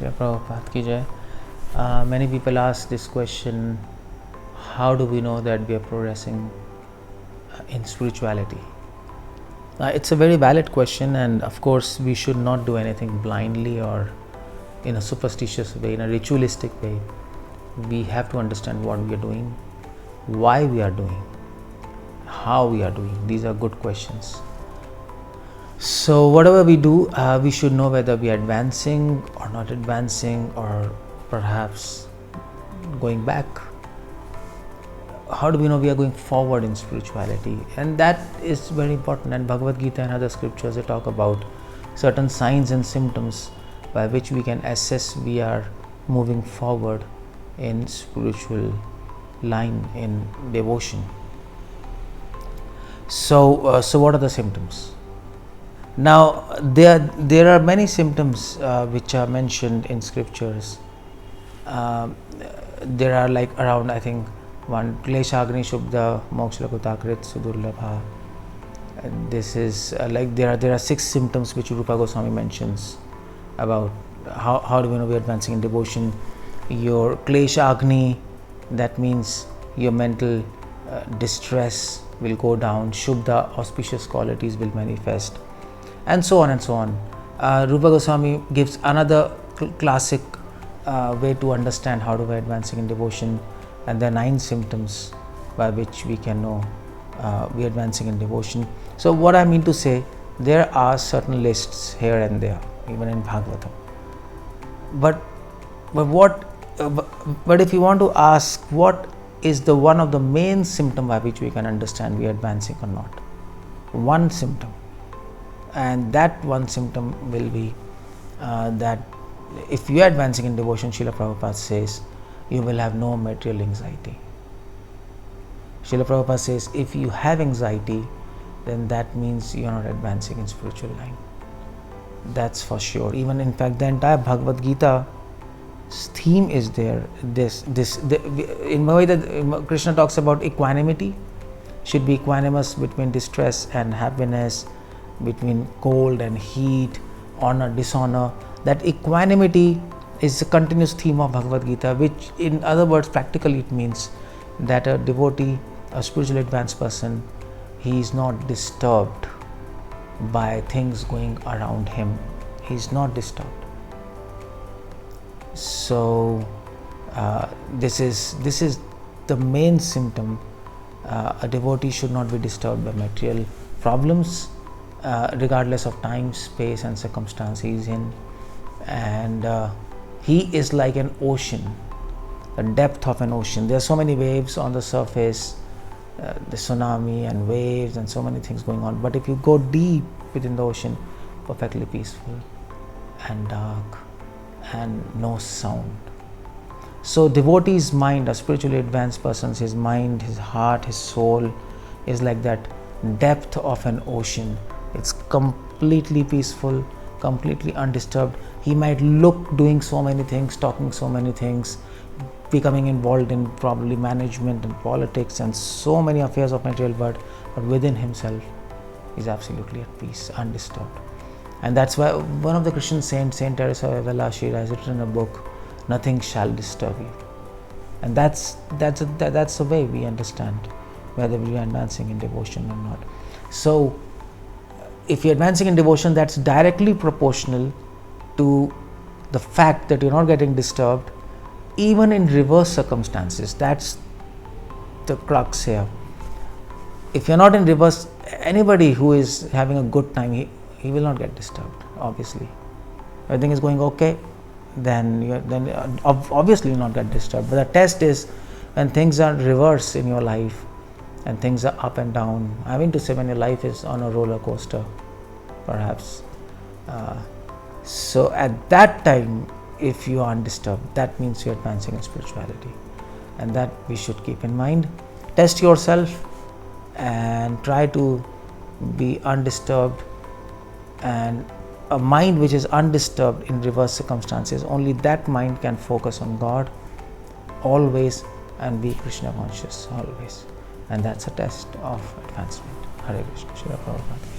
Srila Prabhupada ki jai. Many people ask this question, how do we know that we are progressing in spirituality? It's a very valid question, and of course we should not do anything blindly or in a superstitious way, in a ritualistic way. We have to understand what we are doing, why we are doing, how we are doing. These are good questions. So whatever we do, we should know whether we are advancing or not advancing, or perhaps going back. How do we know we are going forward in spirituality? And that is very important. And Bhagavad Gita and other scriptures, they talk about certain signs and symptoms by which we can assess we are moving forward in spiritual line, in devotion. So what are the symptoms? Now there are many symptoms which are mentioned in scriptures. There are like around, I think, one, Kleshagni Shubda Moksha Kutakrit Sudurlabha. This is like there are 6 symptoms which Rupa Goswami mentions about how do we know we are advancing in devotion. Your Kleshagni, that means your mental distress will go down. Shubda, auspicious qualities will manifest, and so on and so on. Rupa Goswami gives another classic way to understand how to be advancing in devotion, and there are 9 symptoms by which we can know we are advancing in devotion. So what I mean to say, there are certain lists here and there, even in Bhagavatam. But if you want to ask what is the one of the main symptom by which we can understand we are advancing or not, one symptom, and that one symptom will be that if you are advancing in devotion, Srila Prabhupada says, you will have no material anxiety. Srila Prabhupada says, if you have anxiety, then that means you are not advancing in spiritual line. That's for sure. Even in fact, the entire Bhagavad Gita theme is there. In Bhagavad Krishna talks about equanimity. Should be equanimous between distress and happiness, between cold and heat, honor, dishonor. That equanimity is a continuous theme of Bhagavad Gita, which in other words, practically it means that a devotee, a spiritually advanced person, he is not disturbed by things going around him. He is not disturbed. So this is the main symptom. A devotee should not be disturbed by material problems, regardless of time, space and circumstance he is in. And he is like an ocean, the depth of an ocean. There are so many waves on the surface, the tsunami and waves and so many things going on. But if you go deep within the ocean, perfectly peaceful and dark and no sound. So devotee's mind, a spiritually advanced person's, his mind, his heart, his soul is like that depth of an ocean. It's completely peaceful, completely undisturbed. He might look doing so many things, talking so many things, becoming involved in probably management and politics and so many affairs of material world, but within himself is absolutely at peace, undisturbed. And that's why one of the Christian saints, Saint Teresa of Avila, she has written a book, Nothing Shall Disturb You. And that's the way we understand whether we are advancing in devotion or not. So if you're advancing in devotion, that's directly proportional to the fact that you're not getting disturbed even in reverse circumstances. That's the crux here. If you're not in reverse, anybody who is having a good time, he will not get disturbed, obviously. Everything is going okay, then obviously you'll not get disturbed. But the test is when things are reverse in your life and things are up and down. I mean to say, when your life is on a roller coaster, perhaps. So at that time, if you are undisturbed, that means you're advancing in spirituality. And that we should keep in mind. Test yourself and try to be undisturbed. And a mind which is undisturbed in reverse circumstances, only that mind can focus on God always and be Krishna conscious always. And that's a test of advancement. Hare Krishna. Srila Prabhupada.